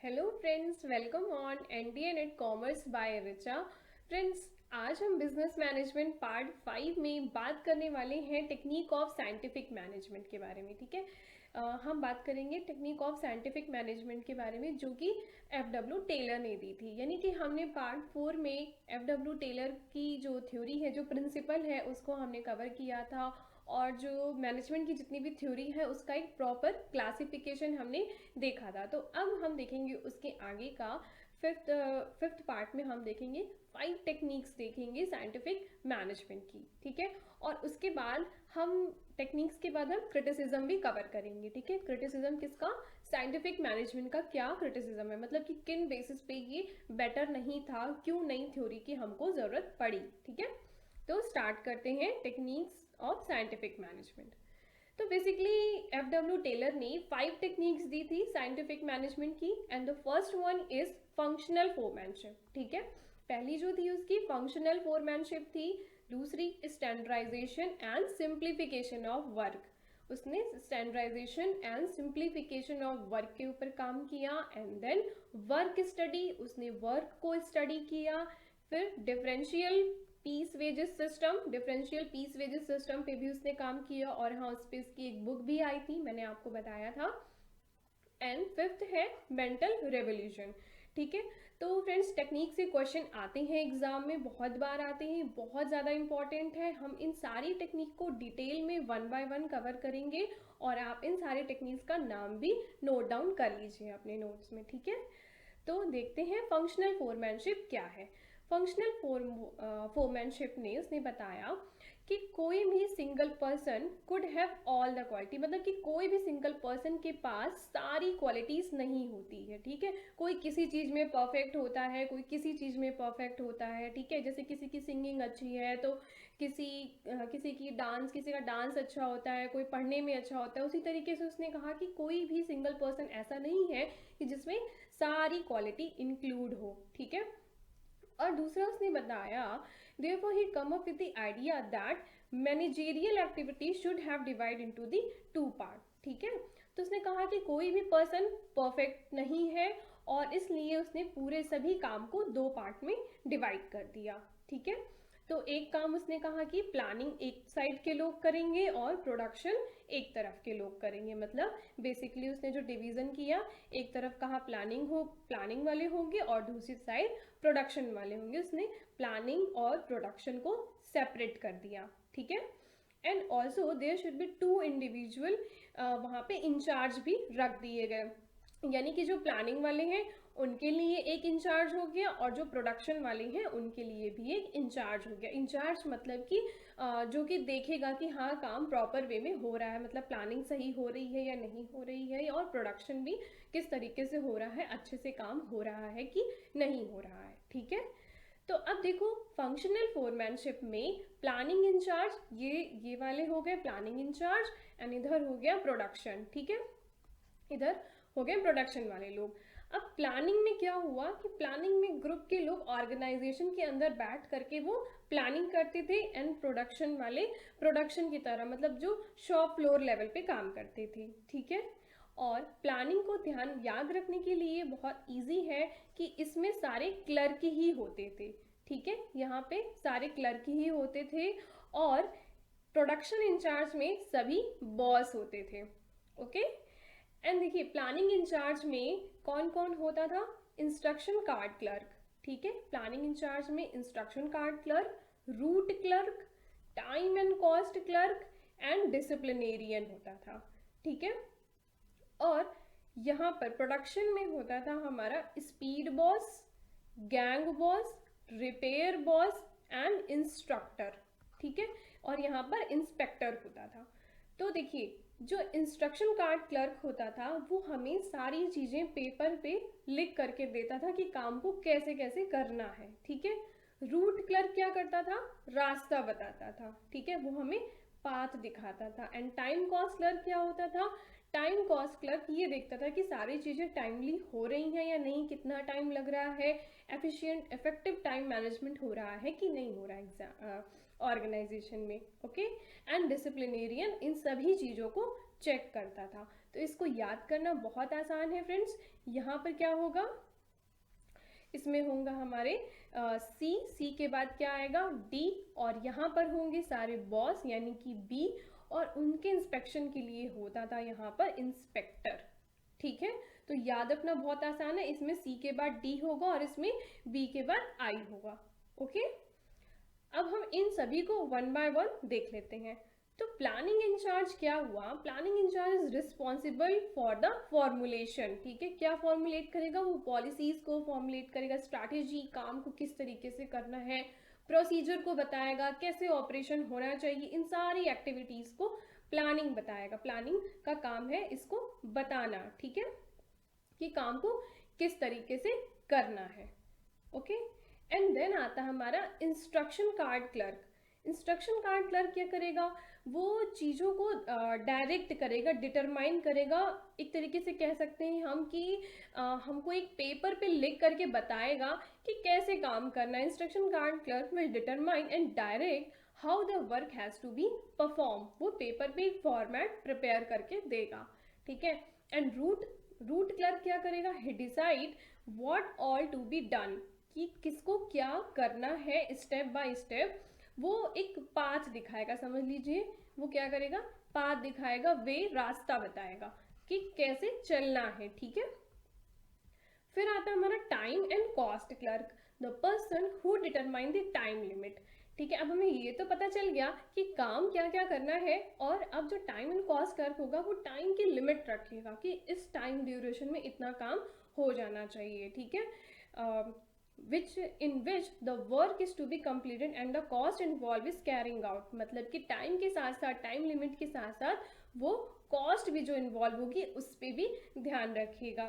Hello friends, welcome on NDA net commerce by Richa. Friends, आज हम business management part 5 में बात करने वाले हैं टेक्निक ऑफ साइंटिफिक मैनेजमेंट के बारे में। ठीक है, हम बात करेंगे टेक्निक ऑफ साइंटिफिक मैनेजमेंट के बारे में, जो कि एफ डब्ल्यू टेलर ने दी थी। यानी कि हमने पार्ट 4 में एफ डब्ल्यू टेलर की जो थ्योरी है, जो प्रिंसिपल है, उसको हमने कवर किया था। और जो मैनेजमेंट की जितनी भी थ्योरी है उसका एक प्रॉपर क्लासिफिकेशन हमने देखा था। तो अब हम देखेंगे उसके आगे का फिफ्थ पार्ट में हम देखेंगे 5 टेक्निक्स देखेंगे साइंटिफिक मैनेजमेंट की। ठीक है, और उसके बाद हम टेक्निक्स के बाद हम क्रिटिसिज्म भी कवर करेंगे। ठीक है, क्रिटिसिज्म किसका? साइंटिफिक मैनेजमेंट का क्या क्रिटिसिज्म है, मतलब कि किन बेसिस पे ये बेटर नहीं था, क्यों नई थ्योरी की हमको जरूरत पड़ी। ठीक है, तो स्टार्ट करते हैं टेक्निक्स ऑफ साइंटिफिक मैनेजमेंट। तो बेसिकली एफ डब्ल्यू टेलर ने 5 टेक्निक्स दी थी साइंटिफिक मैनेजमेंट की, and the first one is functional foremanship. ठीक है, पहली जो थी उसकी फंक्शनल फोरमैनशिप थी। दूसरी standardization and simplification of work. उसने standardization and simplification of work के ऊपर काम किया। एंड देन वर्क स्टडी, उसने वर्क को स्टडी किया। फिर डिफरेंशियल पीस वेजेस सिस्टम पे भी उसने काम किया, और हाँ, उस पर उसकी एक बुक भी आई थी, मैंने आपको बताया था। एंड फिफ्थ है मेंटल रेवोल्यूशन। ठीक है, तो फ्रेंड्स टेक्निक से क्वेश्चन आते हैं एग्जाम में, बहुत बार आते हैं, बहुत ज़्यादा इंपॉर्टेंट है। हम इन सारी टेक्निक को डिटेल में 1 बाय 1 कवर करेंगे, और आप इन सारे टेक्निक्स का नाम भी नोट डाउन कर लीजिए अपने नोट्स में। ठीक है, तो देखते हैं फंक्शनल फोरमैनशिप क्या है। फंक्शनल फोरमैनशिप ने उसने बताया कि कोई भी single person could have all the quality, मतलब कि कोई भी सिंगल पर्सन के पास सारी क्वालिटीज नहीं होती है। ठीक है, कोई किसी चीज में परफेक्ट होता है, कोई किसी चीज में परफेक्ट होता है। ठीक है, जैसे किसी की सिंगिंग अच्छी है तो किसी का डांस अच्छा होता है, कोई पढ़ने में अच्छा होता है। उसी तरीके से उसने कहा कि कोई भी सिंगल पर्सन ऐसा नहीं है कि जिसमें सारी क्वालिटी इंक्लूड हो। ठीक है, और दूसरा उसने बताया therefore he come up with the idea that managerial activity should have divided into the 2 part। ठीक है, तो उसने कहा कि कोई भी पर्सन परफेक्ट नहीं है, और इसलिए उसने पूरे सभी काम को 2 पार्ट में डिवाइड कर दिया। ठीक है, तो एक काम उसने कहा कि प्लानिंग एक साइड के लोग करेंगे और प्रोडक्शन एक तरफ के लोग करेंगे। मतलब बेसिकली उसने जो डिवीजन किया, एक तरफ कहा प्लानिंग वाले होंगे और दूसरी साइड प्रोडक्शन वाले होंगे। उसने प्लानिंग और प्रोडक्शन को सेपरेट कर दिया। ठीक है, and also there should be 2 individual वहाँ पे इंचार्ज भी रख दिए गए। यानी कि जो प्लानिंग वाले हैं उनके लिए एक इंचार्ज हो गया, और जो प्रोडक्शन वाले हैं उनके लिए भी एक इंचार्ज हो गया। इंचार्ज मतलब कि जो कि देखेगा कि हाँ, काम प्रॉपर वे में हो रहा है, मतलब प्लानिंग सही हो रही है या नहीं हो रही है, और प्रोडक्शन भी किस तरीके से हो रहा है, अच्छे से काम हो रहा है कि नहीं हो रहा है। ठीक है, तो अब देखो फंक्शनल फोरमैनशिप में प्लानिंग इंचार्ज, ये वाले हो गए प्लानिंग इंचार्ज, एंड इधर हो गया प्रोडक्शन। ठीक है, इधर हो गए प्रोडक्शन वाले लोग। अब प्लानिंग में क्या हुआ कि प्लानिंग में ग्रुप के लोग ऑर्गेनाइजेशन के अंदर बैठ करके वो प्लानिंग करते थे, एंड प्रोडक्शन वाले प्रोडक्शन की तरह, मतलब जो शॉप फ्लोर लेवल पे काम करते थे। ठीक है, और प्लानिंग को ध्यान याद रखने के लिए बहुत इजी है कि इसमें सारे क्लर्क ही होते थे। ठीक है, यहाँ पे सारे क्लर्क ही होते थे, और प्रोडक्शन इंचार्ज में सभी बॉस होते थे। ओके, एंड देखिए प्लानिंग इंचार्ज में कौन कौन होता था? Instruction card clerk. ठीक है, प्लानिंग इंचार्ज में instruction card clerk, root clerk, time and cost clerk, and disciplinarian होता था। ठीक है, और यहाँ पर प्रोडक्शन में होता था हमारा speed boss, gang boss, repair boss, and instructor. ठीक है, और यहाँ पर इंस्पेक्टर होता था। तो देखिए जो इंस्ट्रक्शन कार्ड क्लर्क होता था वो हमें सारी चीजें पेपर पे लिख करके देता था कि काम को कैसे कैसे करना है। ठीक है, रूट क्लर्क क्या करता था? रास्ता बताता था। ठीक है, वो हमें पाथ दिखाता था। एंड टाइम कॉस्ट क्लर्क क्या होता था? टाइम कॉस्ट क्लर्क ये देखता था कि सारी चीजें टाइमली हो रही हैं या नहीं, कितना टाइम लग रहा है, एफिशिएंट इफेक्टिव टाइम मैनेजमेंट हो रहा है कि नहीं हो रहा है ऑर्गेनाइजेशन में। ओके, एंड डिसिप्लिनेरियन इन सभी चीजों को चेक करता था। तो इसको याद करना बहुत आसान है फ्रेंड्स। यहाँ पर क्या होगा, इसमें होगा हमारे सी के बाद क्या आएगा डी, और यहाँ पर होंगे सारे बॉस यानी कि बी, और उनके इंस्पेक्शन के लिए होता था यहाँ पर इंस्पेक्टर। ठीक है, तो याद रखना बहुत आसान है, इसमें सी के बाद डी होगा और इसमें बी के बाद आई होगा। ओके, अब हम इन सभी को वन बाय वन देख लेते हैं। तो प्लानिंग इंचार्ज क्या हुआ, planning in charge is responsible for the formulation. ठीक है, क्या फॉर्मुलेट करेगा, वो पॉलिसीज को फॉर्मुलेट करेगा, स्ट्रैटेजी, काम को किस तरीके से करना है, प्रोसीजर को बताएगा, कैसे ऑपरेशन होना चाहिए, इन सारी एक्टिविटीज को प्लानिंग बताएगा। प्लानिंग का काम है इसको बताना, ठीक है, कि काम को किस तरीके से करना है। ओके, एंड देन आता हमारा instruction card clerk. Instruction card clerk क्या करेगा, वो चीज़ों को डायरेक्ट करेगा, डिटरमाइन करेगा, एक तरीके से कह सकते हैं हम कि हमको एक पेपर पे लिख करके बताएगा कि कैसे काम करना है। Instruction card clerk will determine and direct how the work has to be perform. वो पेपर पे एक फॉर्मेट प्रिपेयर करके देगा, ठीक है। एंड रूट क्लर्क क्या करेगा, he decide what all to be done, कि किसको क्या करना है स्टेप बाय स्टेप। वो एक पाथ दिखाएगा, समझ लीजिए, वो क्या करेगा, पाथ दिखाएगा, वे, रास्ता बताएगा कि कैसे चलना है, ठीक है। फिर आता है हमारा time and cost clerk, the person who determine the time limit. ठीक है, अब हमें ये तो पता चल गया कि काम क्या क्या करना है, और अब जो टाइम एंड कॉस्ट क्लर्क होगा वो टाइम की लिमिट रखेगा कि इस टाइम ड्यूरेशन में इतना काम हो जाना चाहिए, ठीक है। in which the work is to be completed and the cost involved is carrying out, मतलब कि टाइम के साथ साथ, टाइम लिमिट के साथ साथ वो कॉस्ट भी जो इन्वॉल्व होगी उस पर भी ध्यान रखिएगा,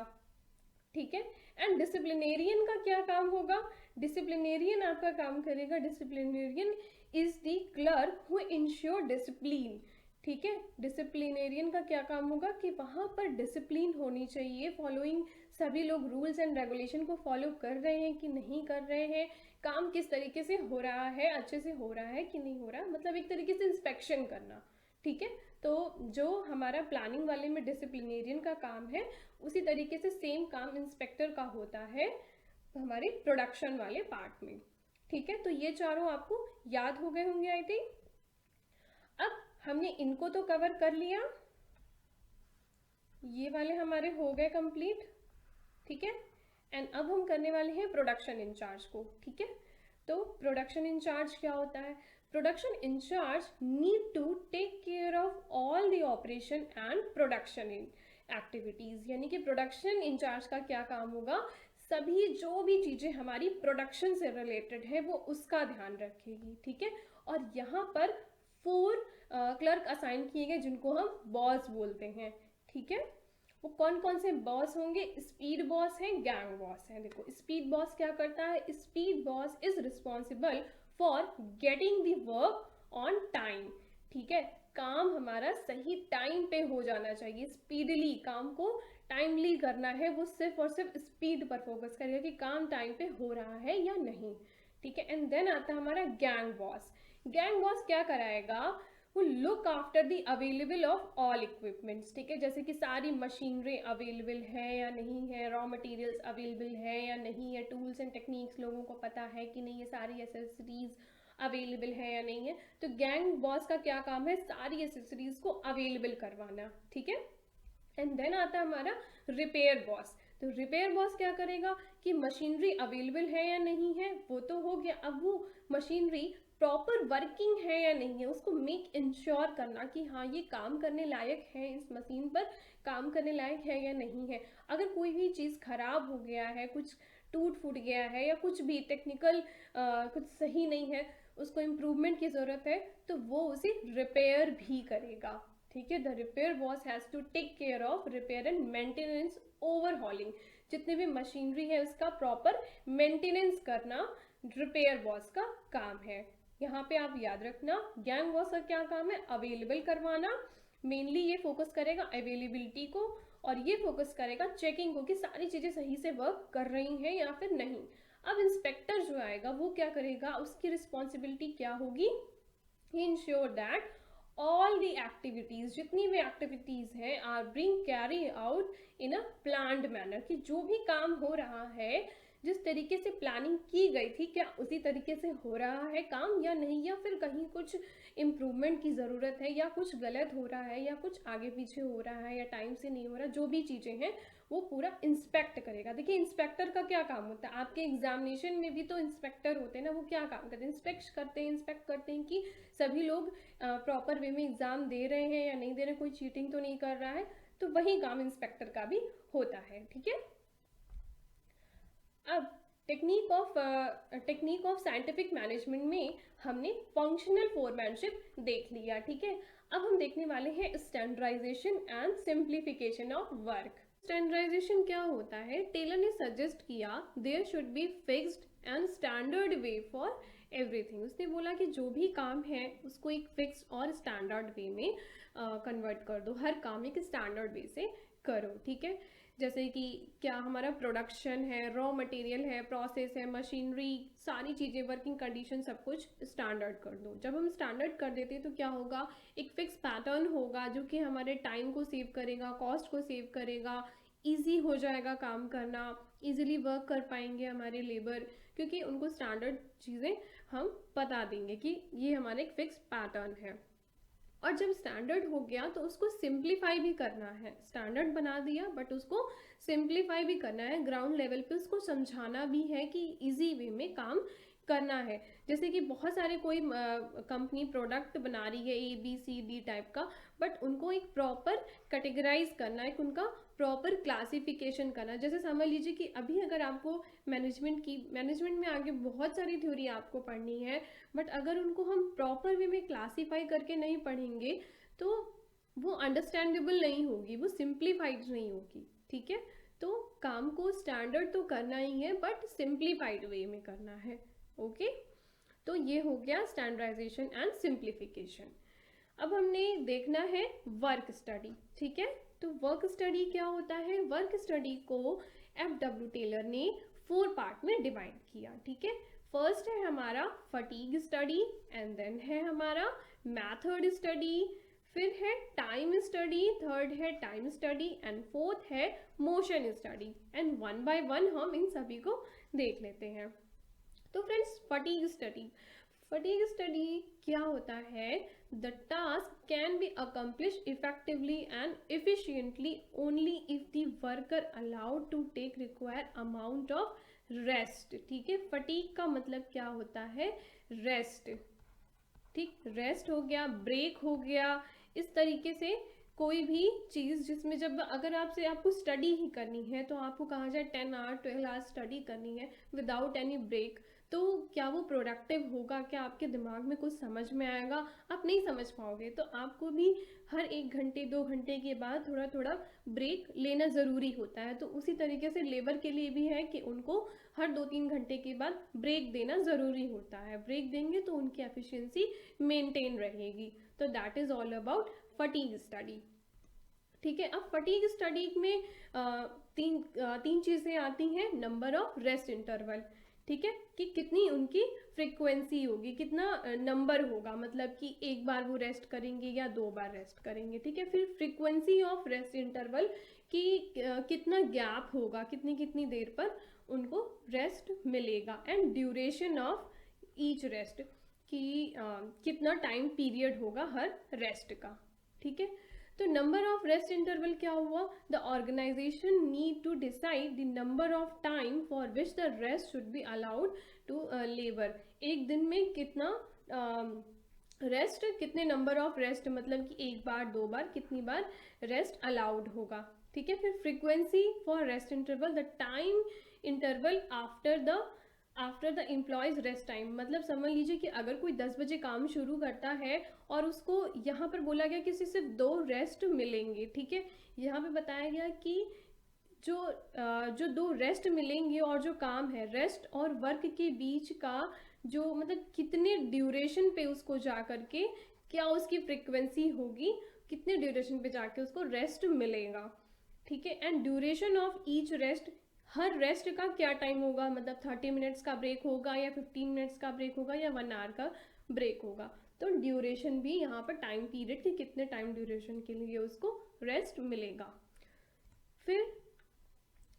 ठीक है। एंड डिसिप्लिनेरियन का क्या काम होगा, डिसिप्लिनेरियन आपका काम करेगा, disciplinarian is the clerk who ensure discipline. ठीक है, डिसिप्लिनेरियन का क्या काम होगा कि वहाँ पर डिसिप्लिन होनी चाहिए, फॉलोइंग, सभी लोग रूल्स एंड रेगुलेशन को फॉलो कर रहे हैं कि नहीं कर रहे हैं, काम किस तरीके से हो रहा है, अच्छे से हो रहा है कि नहीं हो रहा, मतलब एक तरीके से इंस्पेक्शन करना, ठीक है। तो जो हमारा प्लानिंग वाले में डिसिप्लिनेरियन का काम है, उसी तरीके से सेम काम इंस्पेक्टर का होता है हमारे प्रोडक्शन वाले पार्ट में, ठीक है। तो ये चारों आपको याद हो गए होंगे आई थिंक। अब हमने इनको तो कवर कर लिया, ये वाले हमारे हो गए कंप्लीट, ठीक है। एंड अब हम करने वाले हैं प्रोडक्शन इंचार्ज को, ठीक है। तो प्रोडक्शन इंचार्ज क्या होता है, production in charge need to take care of all the operation and production in activities, यानी कि प्रोडक्शन इंचार्ज का क्या काम होगा, सभी जो भी चीजें हमारी प्रोडक्शन से रिलेटेड है वो उसका ध्यान रखेगी, ठीक है। और यहाँ पर 4 क्लर्क असाइन किए गए जिनको हम बॉस बोलते हैं, ठीक है। वो कौन कौन से बॉस होंगे, स्पीड बॉस है, गैंग बॉस है। देखो स्पीड बॉस क्या करता है, speed boss is responsible for getting the work on time, ठीक है। काम हमारा सही टाइम पे हो जाना चाहिए, स्पीडली काम को टाइमली करना है, वो सिर्फ और सिर्फ स्पीड पर फोकस करेगा कि काम टाइम पे हो रहा है या नहीं, ठीक है। एंड देन आता है हमारा गैंग बॉस। गैंग बॉस क्या कराएगा, वो look after the available of all equipments, ठीक है। जैसे कि सारी मशीनरी अवेलेबल है या नहीं है, रॉ मटेरियल्स अवेलेबल है या नहीं है, टूल्स एंड टेक्निक्स लोगों को पता है कि नहीं है, सारी एसेसरीज अवेलेबल है या नहीं है। तो गैंग बॉस का क्या काम है, सारी एसेसरीज को अवेलेबल करवाना, ठीक है। एंड देन आता है हमारा रिपेयर बॉस। तो रिपेयर बॉस क्या करेगा कि मशीनरी अवेलेबल है या नहीं है वो तो हो गया, अब वो मशीनरी प्रॉपर वर्किंग है या नहीं है उसको मेक इंश्योर करना कि हाँ ये काम करने लायक है, इस मशीन पर काम करने लायक है या नहीं है। अगर कोई भी चीज़ खराब हो गया है, कुछ टूट फूट गया है या कुछ भी टेक्निकल कुछ सही नहीं है, उसको इम्प्रूवमेंट की ज़रूरत है, तो वो उसे रिपेयर भी करेगा, ठीक है। The repair boss has to take care of repair and maintenance, overhauling, जितने भी मशीनरी है उसका प्रॉपर मेंटेनेंस करना रिपेयर बॉस का काम है। यहाँ पे आप याद रखना गैंग बॉस का क्या काम है, अवेलेबल करवाना, मेनली ये फोकस करेगा अवेलेबिलिटी को, और ये फोकस करेगा चेकिंग को कि सारी चीज़ें सही से वर्क कर रही हैं या फिर नहीं। अब इंस्पेक्टर जो आएगा वो क्या करेगा, उसकी रिस्पॉन्सिबिलिटी क्या होगी, he ensure that all the activities, जितनी भी एक्टिविटीज हैं are being carry out in a planned manner, कि जो भी काम हो रहा है जिस तरीके से प्लानिंग की गई थी क्या उसी तरीके से हो रहा है काम या नहीं, या फिर कहीं कुछ इम्प्रूवमेंट की ज़रूरत है, या कुछ गलत हो रहा है, या कुछ आगे पीछे हो रहा है, या टाइम से नहीं हो रहा, जो भी चीज़ें हैं वो पूरा इंस्पेक्ट करेगा। देखिए इंस्पेक्टर का क्या काम होता है, आपके एग्जामिनेशन में भी तो इंस्पेक्टर होते हैं ना, वो क्या काम करते हैं, इंस्पेक्ट करते हैं कि सभी लोग प्रॉपर वे में एग्जाम दे रहे हैं या नहीं दे रहे, कोई चीटिंग तो नहीं कर रहा है। तो वही काम इंस्पेक्टर का भी होता है, ठीक है। अब टेक्निक ऑफ साइंटिफिक मैनेजमेंट में हमने फंक्शनल फोरमैनशिप देख लिया, ठीक है। अब हम देखने वाले हैं standardisation and simplification of work. Standardisation क्या होता है, टेलर ने सजेस्ट किया there should be fixed and standard way for everything. उसने बोला कि जो भी काम है उसको एक फिक्स और स्टैंडर्ड वे में कन्वर्ट कर दो, हर काम एक स्टैंडर्ड वे से करो, ठीक है। जैसे कि क्या हमारा प्रोडक्शन है, रॉ मटेरियल है, प्रोसेस है, मशीनरी, सारी चीज़ें, वर्किंग कंडीशन, सब कुछ स्टैंडर्ड कर दो। जब हम स्टैंडर्ड कर देते हैं तो क्या होगा, एक फिक्स पैटर्न होगा जो कि हमारे टाइम को सेव करेगा, कॉस्ट को सेव करेगा, ईजी हो जाएगा काम करना, ईजिली वर्क कर पाएंगे हमारे लेबर, क्योंकि उनको स्टैंडर्ड चीज़ें हम बता देंगे कि ये हमारा एक फिक्स पैटर्न है। और जब स्टैंडर्ड हो गया तो उसको सिंप्लीफाई भी करना है, स्टैंडर्ड बना दिया बट उसको सिंप्लीफाई भी करना है, ग्राउंड लेवल पे उसको समझाना भी है कि इजी वे में काम करना है। जैसे कि बहुत सारे कोई कंपनी प्रोडक्ट बना रही है ABCD टाइप का, बट उनको एक प्रॉपर कैटेगराइज करना है, उनका प्रॉपर क्लासिफिकेशन करना। जैसे समझ लीजिए कि अभी अगर आपको मैनेजमेंट में आगे बहुत सारी थ्योरी आपको पढ़नी है, बट अगर उनको हम प्रॉपर वे में क्लासीफाई करके नहीं पढ़ेंगे तो वो अंडरस्टैंडेबल नहीं होगी, वो सिंप्लीफाइड नहीं होगी, ठीक है। तो काम को स्टैंडर्ड तो करना ही है बट सिंप्लीफाइड वे में करना है, ओके। तो ये हो गया स्टैंडर्डाइजेशन एंड सिंप्लीफिकेशन। अब हमने देखना है वर्क स्टडी, ठीक है। तो वर्क स्टडी क्या होता है, वर्क स्टडी को FW टेलर ने 4 पार्ट में डिवाइड किया, ठीक है। फर्स्ट है हमारा फटीग स्टडी, एंड देन है हमारा मैथड स्टडी, फिर है टाइम स्टडी, थर्ड है टाइम स्टडी, एंड फोर्थ है motion study. And one by one हम इन सभी को देख लेते हैं। तो फ्रेंड्स फटीग स्टडी क्या होता है, the task can be accomplish effectively and efficiently only if the worker allowed to take require amount of rest, ठीक है। फटीग का मतलब क्या होता है, रेस्ट, ठीक, रेस्ट हो गया, ब्रेक हो गया, इस तरीके से कोई भी चीज़ जिसमें जब अगर आपको स्टडी ही करनी है तो आपको कहा जाए 10 आवर 12 आवर स्टडी करनी है विदाउट एनी ब्रेक, तो क्या वो प्रोडक्टिव होगा, क्या आपके दिमाग में कुछ समझ में आएगा, आप नहीं समझ पाओगे। तो आपको भी हर 1 घंटे 2 घंटे के बाद थोड़ा थोड़ा ब्रेक लेना ज़रूरी होता है। तो उसी तरीके से लेबर के लिए भी है कि उनको हर 2-3 घंटे के बाद ब्रेक देना ज़रूरी होता है, ब्रेक देंगे तो उनकी एफिशिएंसी मेंटेन रहेगी। तो that is all about fatigue study, ठीक है। अब फटीग स्टडी में तीन चीज़ें आती हैं, नंबर ऑफ रेस्ट इंटरवल, ठीक है, कि कितनी उनकी फ्रीक्वेंसी होगी, कितना नंबर होगा, मतलब कि एक बार वो रेस्ट करेंगे या 2 बार रेस्ट करेंगे, ठीक है। फिर फ्रीक्वेंसी ऑफ रेस्ट इंटरवल कि कितना गैप होगा, कितनी कितनी देर पर उनको रेस्ट मिलेगा, and duration of each rest कि कितना टाइम पीरियड होगा हर रेस्ट का, ठीक है। तो नंबर ऑफ रेस्ट इंटरवल क्या हुआ, the organisation need to decide the number of time for which the rest should be allowed to labour. एक दिन में कितना रेस्ट, कितने नंबर ऑफ रेस्ट, मतलब कि 1 बार 2 बार कितनी बार रेस्ट अलाउड होगा, ठीक है। फिर frequency for rest interval, the time interval after the employees rest time, मतलब समझ लीजिए कि अगर कोई 10 बजे काम शुरू करता है और उसको यहाँ पर बोला गया कि सिर्फ 2 रेस्ट मिलेंगे, ठीक है। यहाँ पे बताया गया कि जो 2 रेस्ट मिलेंगे और जो काम है रेस्ट और वर्क के बीच का जो मतलब कितने ड्यूरेशन पे उसको जा करके क्या उसकी फ्रिक्वेंसी होगी, कितने ड्यूरेशन पे जाके उसको रेस्ट मिलेगा, ठीक है। And duration of each rest, her rest का क्या टाइम होगा, मतलब 30 मिनट्स का ब्रेक होगा या 15 मिनट्स का ब्रेक होगा या 1 आवर का ब्रेक होगा। तो ड्यूरेशन भी यहाँ पर टाइम पीरियड कि कितने टाइम ड्यूरेशन के लिए उसको रेस्ट मिलेगा। फिर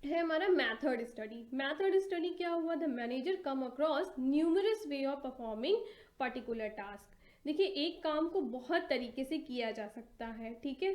है हमारा मैथड स्टडी। मैथड स्टडी क्या हुआ, the manager come across numerous way of performing particular task. देखिए एक काम को बहुत तरीके से किया जा सकता है, ठीक है,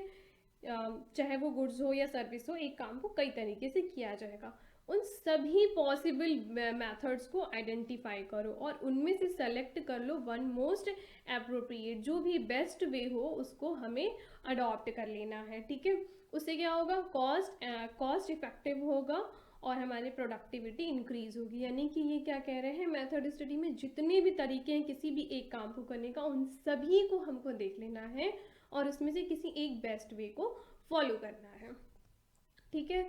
चाहे वो गुड्स हो या सर्विस हो, एक काम को कई तरीके से किया जाएगा। उन सभी पॉसिबल मेथड्स को आइडेंटिफाई करो और उनमें से सेलेक्ट कर लो वन मोस्ट अप्रोप्रिएट, जो भी बेस्ट वे हो उसको हमें अडॉप्ट कर लेना है, ठीक है। उससे क्या होगा, कॉस्ट इफेक्टिव होगा और हमारी प्रोडक्टिविटी इंक्रीज होगी। यानी कि ये क्या कह रहे हैं, मेथड स्टडी में जितने भी तरीके हैं किसी भी एक काम को करने का, उन सभी को हमको देख लेना है और उसमें से किसी एक बेस्ट वे को फॉलो करना है, ठीक है।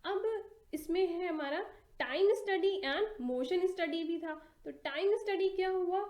अब इसमें है हमारा time study and motion study भी था। तो टाइम स्टडी क्या हुआ,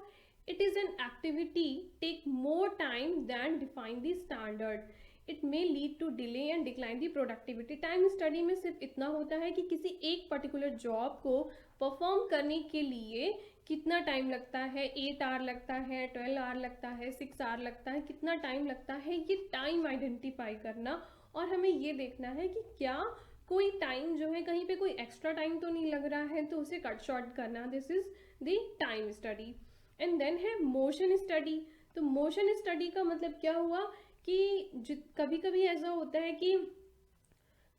it is an activity take more time than define the standard, it may lead to delay and decline the productivity. Time study में सिर्फ इतना होता है कि किसी एक पर्टिकुलर जॉब को परफॉर्म करने के लिए कितना टाइम लगता है, 8 आवर लगता है, 12 आवर लगता है, 6 आवर लगता है, कितना टाइम लगता है, ये टाइम आइडेंटिफाई करना। और हमें ये देखना है कि क्या कोई टाइम जो है कहीं पे कोई एक्स्ट्रा टाइम तो नहीं लग रहा है, तो उसे कट शॉर्ट करना, this is the time study. And then है मोशन स्टडी। तो मोशन स्टडी का मतलब क्या हुआ कि कभी कभी ऐसा होता है कि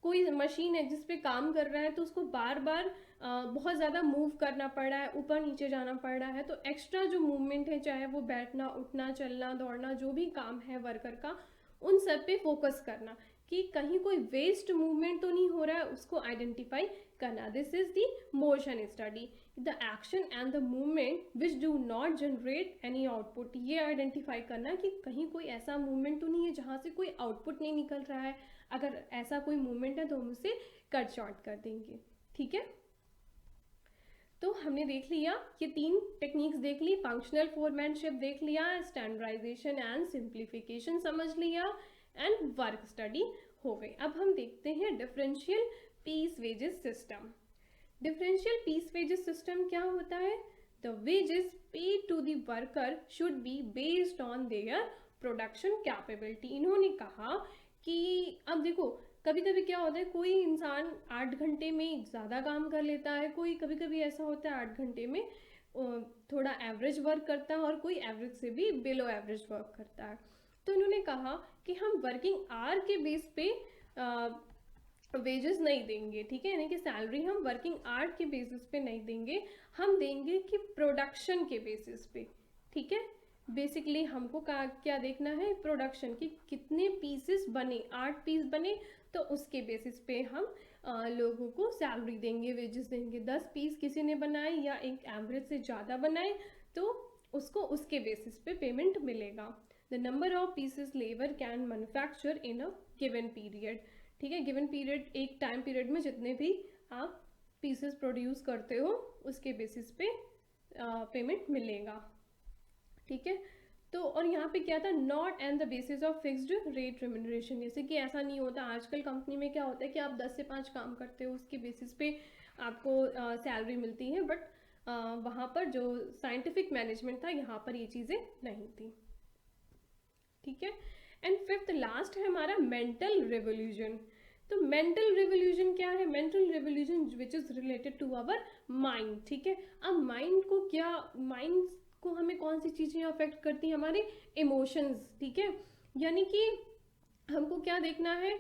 कोई मशीन है जिस पे काम कर रहा है तो उसको बार बार बहुत ज़्यादा मूव करना पड़ रहा है, ऊपर नीचे जाना पड़ रहा है, तो एक्स्ट्रा जो मूवमेंट है, चाहे वो बैठना, उठना, चलना, दौड़ना, जो भी काम है वर्कर का, उन सब पे फोकस करना कि कहीं कोई वेस्ट मूवमेंट तो नहीं हो रहा है, उसको आइडेंटिफाई करना, this is the motion study. The action and the movement which do not generate any output, ये आइडेंटिफाई करना कि कहीं कोई ऐसा मूवमेंट तो नहीं है जहाँ से कोई आउटपुट नहीं निकल रहा है, अगर ऐसा कोई मूवमेंट है तो हम उसे कट शॉर्ट कर देंगे, ठीक है। तो हमने देख लिया, ये 3 टेक्निक्स देख ली, फंक्शनल फोरमैनशिप देख लिया, स्टैंडर्डाइजेशन एंड सिंप्लीफिकेशन समझ लिया एंड वर्क स्टडी हो गई। अब हम देखते हैं differential piece wages system. Differential piece wages system क्या होता है, the wages paid to the worker should be based on their production capability. इन्होंने कहा कि अब देखो कभी कभी क्या होता है, कोई इंसान 8 घंटे में ज़्यादा काम कर लेता है, कोई कभी कभी ऐसा होता है 8 घंटे में थोड़ा एवरेज वर्क करता है और कोई एवरेज से भी बिलो एवरेज वर्क करता है। तो इन्होंने कहा कि हम वर्किंग आवर के बेस पे वेजेस नहीं देंगे, ठीक है, यानी कि सैलरी हम वर्किंग आवर के बेसिस पे नहीं देंगे, हम देंगे कि प्रोडक्शन के बेसिस पे, ठीक है। बेसिकली हमको क्या देखना है, प्रोडक्शन की कितने पीसेस बने, 8 पीस बने तो उसके बेसिस पे हम लोगों को सैलरी देंगे, वेजेस देंगे। 10 पीस किसी ने बनाए या एक एवरेज से ज़्यादा बनाए तो उसको उसके बेसिस पे पेमेंट मिलेगा। The number of pieces labour can manufacture in a given period, ठीक है, गिवन पीरियड, एक टाइम पीरियड में जितने भी आप पीसेस प्रोड्यूस करते हो उसके बेसिस पे पेमेंट मिलेगा, ठीक है। तो और यहाँ पे क्या था, not and the basis of fixed rate remuneration, जैसे कि ऐसा नहीं होता, आजकल कंपनी में क्या होता है कि आप 10 से 5 काम करते हो उसके बेसिस पे आपको सैलरी मिलती है, बट वहाँ पर जो साइंटिफिक मैनेजमेंट था यहाँ पर ये चीज़ें नहीं थी, ठीक है। एंड फिफ्थ लास्ट है हमारा मेंटल रिवोल्यूशन। तो मेंटल रिवोल्यूशन क्या है, mental revolution which is related to our mind, ठीक है। अब माइंड को क्या, माइंड को हमें कौन सी चीज़ें अफेक्ट करती हैं, हमारे इमोशंस, ठीक है। यानी कि हमको क्या देखना है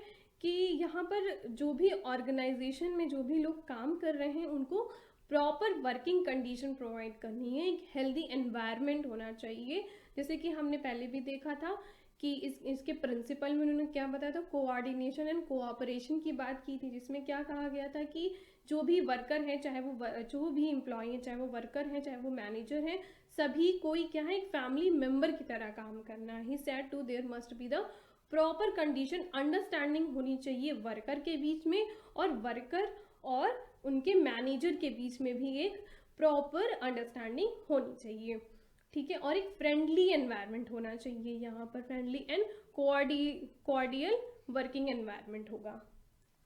कि यहाँ पर जो भी ऑर्गेनाइजेशन में जो भी लोग काम कर रहे हैं उनको प्रॉपर वर्किंग कंडीशन प्रोवाइड करनी है, एक हेल्दी एनवायरनमेंट होना चाहिए। जैसे कि हमने पहले भी देखा था कि इसके प्रिंसिपल में उन्होंने क्या बताया था, कोऑर्डिनेशन एंड कोऑपरेशन की बात की थी, जिसमें क्या कहा गया था कि जो भी वर्कर है, चाहे वो जो भी एम्प्लॉय है, चाहे वो वर्कर है चाहे वो मैनेजर है, सभी कोई क्या है, एक फैमिली मेंबर की तरह काम करना है। He said to there must be the proper condition, understanding होनी चाहिए वर्कर के बीच में और वर्कर और उनके मैनेजर के बीच में भी एक प्रॉपर अंडरस्टैंडिंग होनी चाहिए, ठीक है। और एक फ्रेंडली एनवायरनमेंट होना चाहिए, यहाँ पर फ्रेंडली एंड कोऑर्डियल वर्किंग एनवायरनमेंट होगा।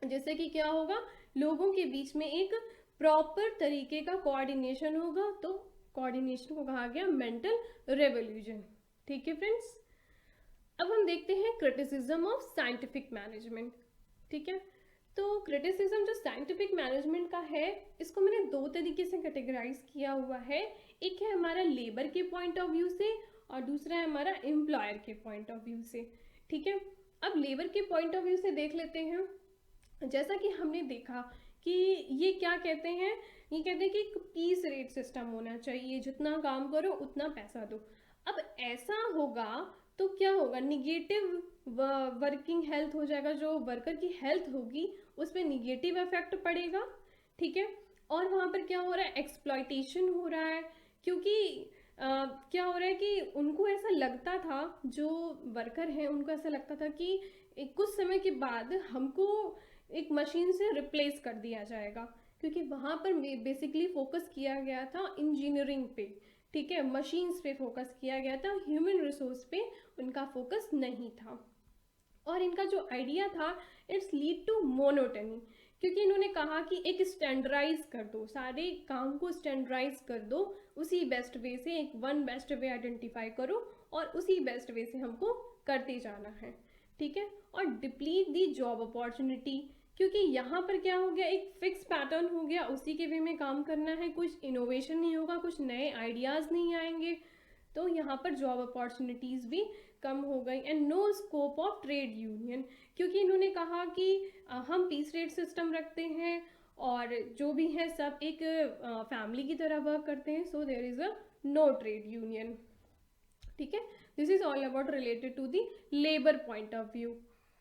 जैसे कि क्या होगा, लोगों के बीच में एक प्रॉपर तरीके का कोऑर्डिनेशन होगा, तो कोऑर्डिनेशन को कहा गया मेंटल रिवोल्यूशन, ठीक है फ्रेंड्स। अब हम देखते हैं क्रिटिसिज्म ऑफ साइंटिफिक मैनेजमेंट। ठीक है, तो क्रिटिसिज्म जो साइंटिफिक मैनेजमेंट का है, इसको मैंने दो तरीके से कैटेगराइज किया हुआ है। एक है हमारा लेबर के पॉइंट ऑफ व्यू से और दूसरा है हमारा एम्प्लॉयर के पॉइंट ऑफ व्यू से। ठीक है, अब लेबर के पॉइंट ऑफ व्यू से देख लेते हैं। जैसा कि हमने देखा कि ये क्या कहते हैं, ये कहते हैं कि एक पीस रेट सिस्टम होना चाहिए, जितना काम करो उतना पैसा दो। अब ऐसा होगा तो क्या होगा, निगेटिव वर्किंग हेल्थ हो जाएगा, जो वर्कर की हेल्थ होगी उस पर निगेटिव इफेक्ट पड़ेगा। ठीक है, और वहाँ पर क्या हो रहा है, एक्सप्लॉयटेशन हो रहा है, क्योंकि क्या हो रहा है कि उनको ऐसा लगता था, जो वर्कर हैं उनको ऐसा लगता था कि कुछ समय के बाद हमको एक मशीन से रिप्लेस कर दिया जाएगा, क्योंकि वहाँ पर बेसिकली फोकस किया गया था इंजीनियरिंग पे। ठीक है, मशीन्स पे फोकस किया गया था, ह्यूमन रिसोर्स पे उनका फोकस नहीं था। और इनका जो आइडिया था, इट्स लीड टू मोनोटनी, क्योंकि इन्होंने कहा कि एक स्टैंडर्डाइज कर दो, सारे काम को स्टैंडर्डाइज कर दो, उसी बेस्ट वे से एक वन बेस्ट वे आइडेंटिफाई करो और उसी बेस्ट वे से हमको करते जाना है। ठीक है, और डिप्लीट दी जॉब अपॉर्चुनिटी, क्योंकि यहाँ पर क्या हो गया, एक फिक्स पैटर्न हो गया, उसी के वे में काम करना है, कुछ इनोवेशन नहीं होगा, कुछ नए आइडियाज़ नहीं आएंगे, तो यहाँ पर जॉब अपॉर्चुनिटीज़ भी कम हो गई। And no scope of trade union, क्योंकि इन्होंने कहा कि हम पीस रेट सिस्टम रखते हैं और जो भी है सब एक फैमिली की तरह वर्क करते हैं, so there is a no trade union. ठीक है, this is all about related to the labour point of view.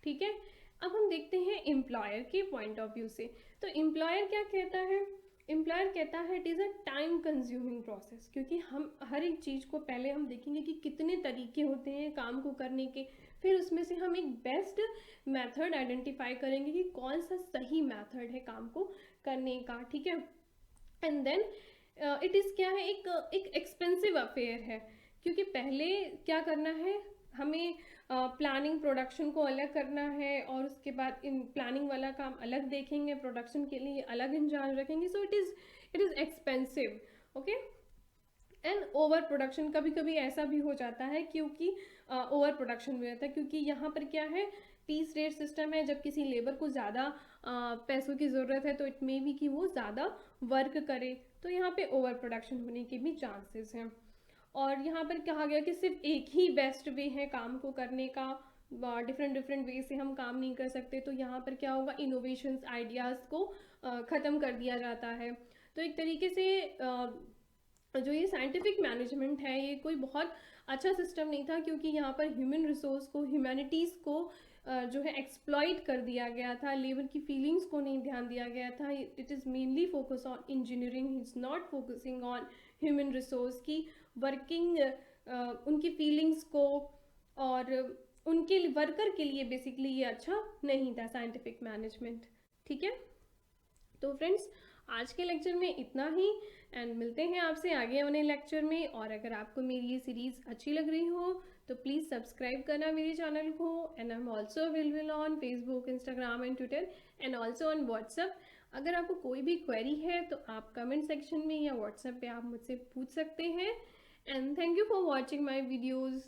ठीक है, अब हम देखते हैं एम्प्लॉयर के पॉइंट ऑफ व्यू से। तो एम्प्लॉयर क्या कहता है, एम्प्लॉयर कहता है it is a time consuming process, क्योंकि हम हर एक चीज़ को पहले हम देखेंगे कि कितने तरीके होते हैं काम को करने के, फिर उसमें से हम एक बेस्ट मेथड आइडेंटिफाई करेंगे कि कौन सा सही मेथड है काम को करने का। ठीक है, एंड देन इट इज़ क्या है, एक एक्सपेंसिव अफेयर है, क्योंकि पहले क्या करना है, हमें प्लानिंग प्रोडक्शन को अलग करना है और उसके बाद इन प्लानिंग वाला काम अलग देखेंगे, प्रोडक्शन के लिए अलग इंचार्ज रखेंगे, so it is expensive. Okay, and over production, कभी कभी ऐसा भी हो जाता है, क्योंकि ओवर प्रोडक्शन भी रहता है, क्योंकि यहाँ पर क्या है, पीस रेट सिस्टम है, जब किसी लेबर को ज़्यादा पैसों की ज़रूरत है तो इट मे बी कि वो ज़्यादा वर्क करे, तो यहाँ पे ओवर प्रोडक्शन होने के भी चांसेस हैं। और यहाँ पर कहा गया कि सिर्फ एक ही बेस्ट वे है काम को करने का, डिफरेंट डिफरेंट वे से हम काम नहीं कर सकते, तो यहाँ पर क्या होगा, इनोवेशंस आइडियाज़ को ख़त्म कर दिया जाता है। तो एक तरीके से जो ये साइंटिफिक मैनेजमेंट है, ये कोई बहुत अच्छा सिस्टम नहीं था, क्योंकि यहाँ पर ह्यूमन रिसोर्स को, ह्यूमैनिटीज़ को जो है एक्सप्लॉइट कर दिया गया था, लेबर की फीलिंग्स को नहीं ध्यान दिया गया था। It is mainly focus on engineering, it's not focusing on human resource की वर्किंग, उनकी फीलिंग्स को, और उनके वर्कर के लिए बेसिकली ये अच्छा नहीं था साइंटिफिक मैनेजमेंट। ठीक है, तो फ्रेंड्स आज के लेक्चर में इतना ही, एंड मिलते हैं आपसे आगे आने लेक्चर में। और अगर आपको मेरी ये सीरीज़ अच्छी लग रही हो तो प्लीज़ सब्सक्राइब करना मेरे चैनल को, and I am also available on Facebook, Instagram and Twitter and also on WhatsApp. अगर आपको कोई भी क्वेरी है तो आप कमेंट सेक्शन में या व्हाट्सएप पे आप मुझसे पूछ सकते हैं। And thank you for watching my videos.